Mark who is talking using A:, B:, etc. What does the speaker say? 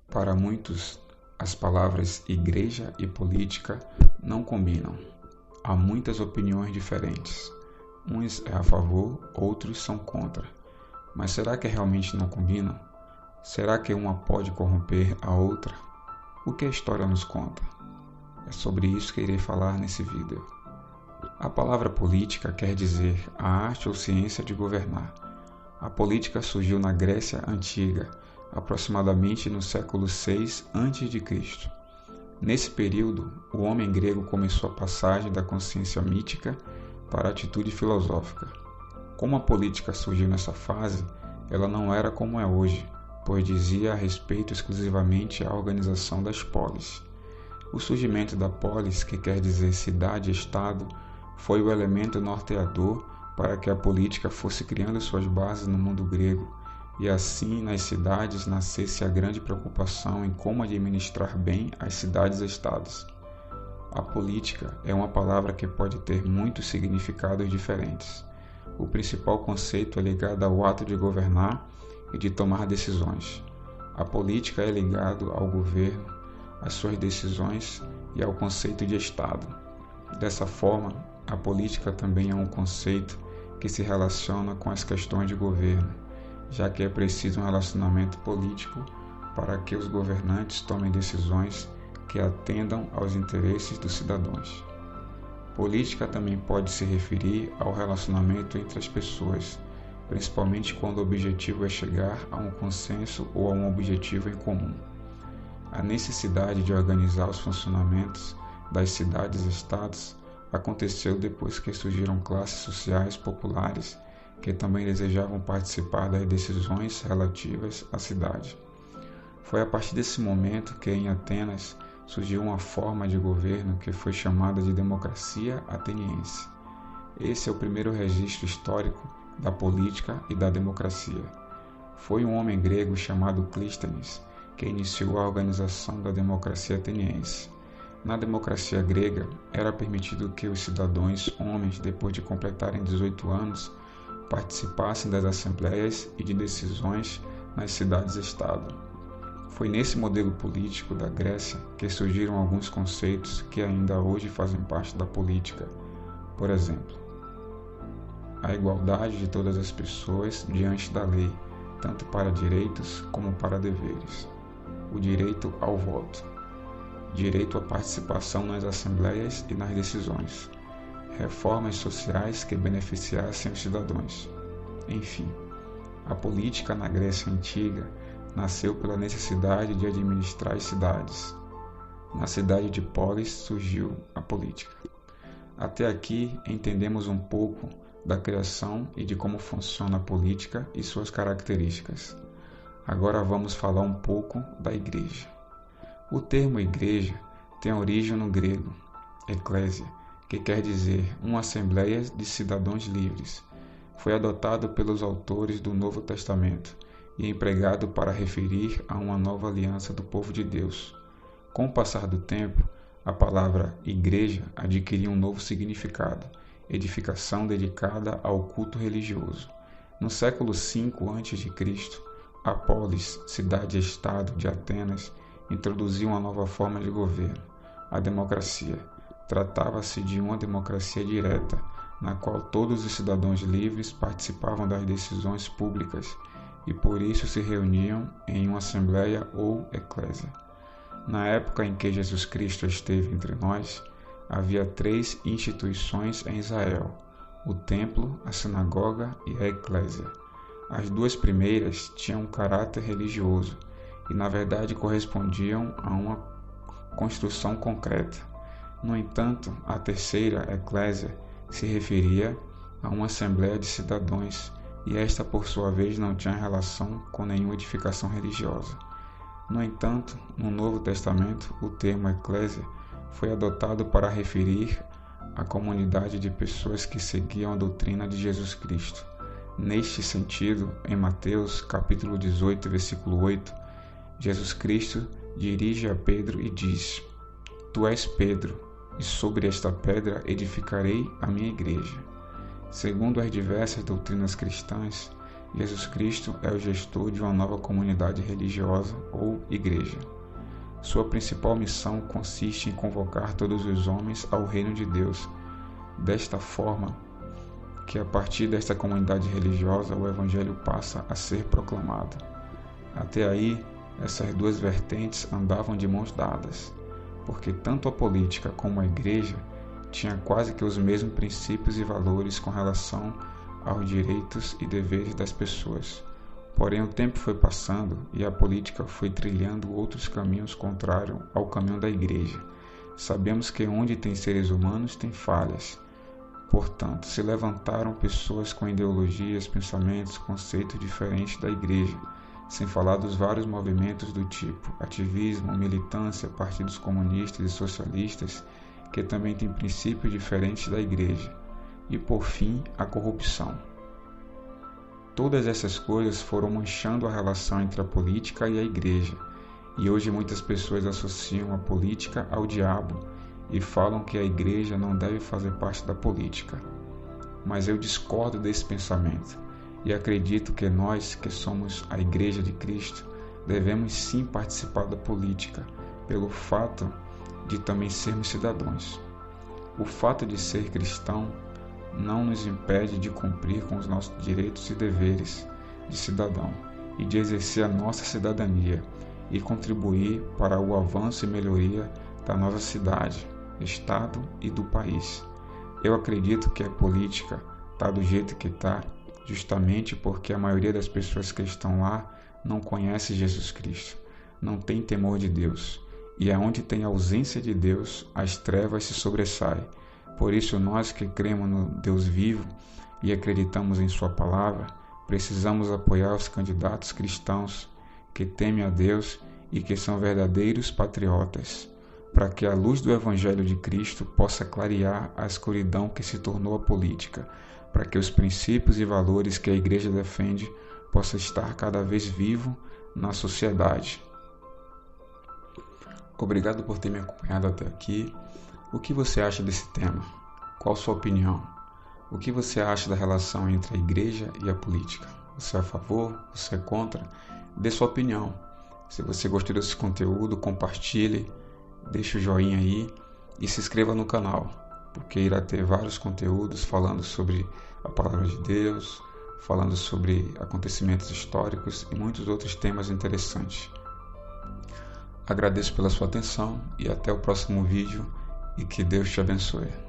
A: Para muitos, as palavras igreja e política não combinam. Há muitas opiniões diferentes. Uns é a favor, outros são contra. Mas será que realmente não combinam? Será que uma pode corromper a outra? O que a história nos conta? É sobre isso que irei falar nesse vídeo. A palavra política quer dizer a arte ou ciência de governar. A política surgiu na Grécia Antiga, aproximadamente no século VI a.C. Nesse período, o homem grego começou a passagem da consciência mítica para a atitude filosófica. Como a política surgiu nessa fase, ela não era como é hoje, pois dizia a respeito exclusivamente à organização das polis. O surgimento da polis, que quer dizer cidade-estado, foi o elemento norteador para que a política fosse criando suas bases no mundo grego, e assim nas cidades nascesse a grande preocupação em como administrar bem as cidades-estados. A política é uma palavra que pode ter muitos significados diferentes. O principal conceito é ligado ao ato de governar e de tomar decisões. A política é ligada ao governo, às suas decisões e ao conceito de Estado. Dessa forma, a política também é um conceito que se relaciona com as questões de governo, já que é preciso um relacionamento político para que os governantes tomem decisões que atendam aos interesses dos cidadãos. Política também pode se referir ao relacionamento entre as pessoas, principalmente quando o objetivo é chegar a um consenso ou a um objetivo em comum. A necessidade de organizar os funcionamentos das cidades-estados aconteceu depois que surgiram classes sociais populares que também desejavam participar das decisões relativas à cidade. Foi a partir desse momento que em Atenas surgiu uma forma de governo que foi chamada de democracia ateniense. Esse é o primeiro registro histórico da política e da democracia. Foi um homem grego chamado Clístenes que iniciou a organização da democracia ateniense. Na democracia grega, era permitido que os cidadãos homens, depois de completarem 18 anos, participassem das assembleias e de decisões nas cidades-estado. Foi nesse modelo político da Grécia que surgiram alguns conceitos que ainda hoje fazem parte da política. Por exemplo, a igualdade de todas as pessoas diante da lei, tanto para direitos como para deveres. O direito ao voto. Direito à participação nas assembleias e nas decisões. Reformas sociais que beneficiassem os cidadãos. Enfim, a política na Grécia Antiga nasceu pela necessidade de administrar as cidades. Na cidade de Polis surgiu a política. Até aqui entendemos um pouco da criação e de como funciona a política e suas características. Agora vamos falar um pouco da igreja. O termo igreja tem origem no grego, eclésia, que quer dizer uma assembleia de cidadãos livres. Foi adotado pelos autores do Novo Testamento e empregado para referir a uma nova aliança do povo de Deus. Com o passar do tempo, a palavra igreja adquiriu um novo significado, edificação dedicada ao culto religioso. No século V a.C., a polis, cidade-estado de Atenas, introduziu uma nova forma de governo, a democracia. Tratava-se de uma democracia direta, na qual todos os cidadãos livres participavam das decisões públicas e por isso se reuniam em uma assembleia ou eclésia. Na época em que Jesus Cristo esteve entre nós, havia 3 instituições em Israel: o templo, a sinagoga e a eclésia. As 2 primeiras tinham um caráter religioso e, na verdade, correspondiam a uma construção concreta. No entanto, a terceira, eclésia, se referia a uma assembleia de cidadãos e esta, por sua vez, não tinha relação com nenhuma edificação religiosa. No entanto, no Novo Testamento, o termo eclésia foi adotado para referir a comunidade de pessoas que seguiam a doutrina de Jesus Cristo. Neste sentido, em Mateus capítulo 18, versículo 8, Jesus Cristo dirige a Pedro e diz: Tu és Pedro, e sobre esta pedra edificarei a minha igreja. Segundo as diversas doutrinas cristãs, Jesus Cristo é o gestor de uma nova comunidade religiosa ou igreja. Sua principal missão consiste em convocar todos os homens ao reino de Deus, desta forma que a partir desta comunidade religiosa o Evangelho passa a ser proclamado. Até aí, essas duas vertentes andavam de mãos dadas, porque tanto a política como a igreja tinham quase que os mesmos princípios e valores com relação aos direitos e deveres das pessoas. Porém, o tempo foi passando e a política foi trilhando outros caminhos contrários ao caminho da igreja. Sabemos que onde tem seres humanos tem falhas. Portanto, se levantaram pessoas com ideologias, pensamentos, conceitos diferentes da igreja, sem falar dos vários movimentos do tipo ativismo, militância, partidos comunistas e socialistas, que também têm princípios diferentes da igreja. E, por fim, a corrupção. Todas essas coisas foram manchando a relação entre a política e a igreja, e hoje muitas pessoas associam a política ao diabo e falam que a igreja não deve fazer parte da política. Mas eu discordo desse pensamento e acredito que nós, que somos a Igreja de Cristo, devemos sim participar da política, pelo fato de também sermos cidadãos. O fato de ser cristão não nos impede de cumprir com os nossos direitos e deveres de cidadão e de exercer a nossa cidadania e contribuir para o avanço e melhoria da nossa cidade, estado e do país. Eu acredito que a política está do jeito que está, justamente porque a maioria das pessoas que estão lá não conhece Jesus Cristo, não tem temor de Deus, e aonde tem ausência de Deus, as trevas se sobressaem. Por isso, nós que cremos no Deus vivo e acreditamos em Sua palavra, precisamos apoiar os candidatos cristãos que temem a Deus e que são verdadeiros patriotas, para que a luz do Evangelho de Cristo possa clarear a escuridão que se tornou a política, para que os princípios e valores que a Igreja defende possam estar cada vez vivos na sociedade. Obrigado por ter me acompanhado até aqui. O que você acha desse tema? Qual a sua opinião? O que você acha da relação entre a igreja e a política? Você é a favor? Você é contra? Dê sua opinião. Se você gostou desse conteúdo, compartilhe, deixe o joinha aí e se inscreva no canal, porque irá ter vários conteúdos falando sobre a palavra de Deus, falando sobre acontecimentos históricos e muitos outros temas interessantes. Agradeço pela sua atenção e até o próximo vídeo e que Deus te abençoe.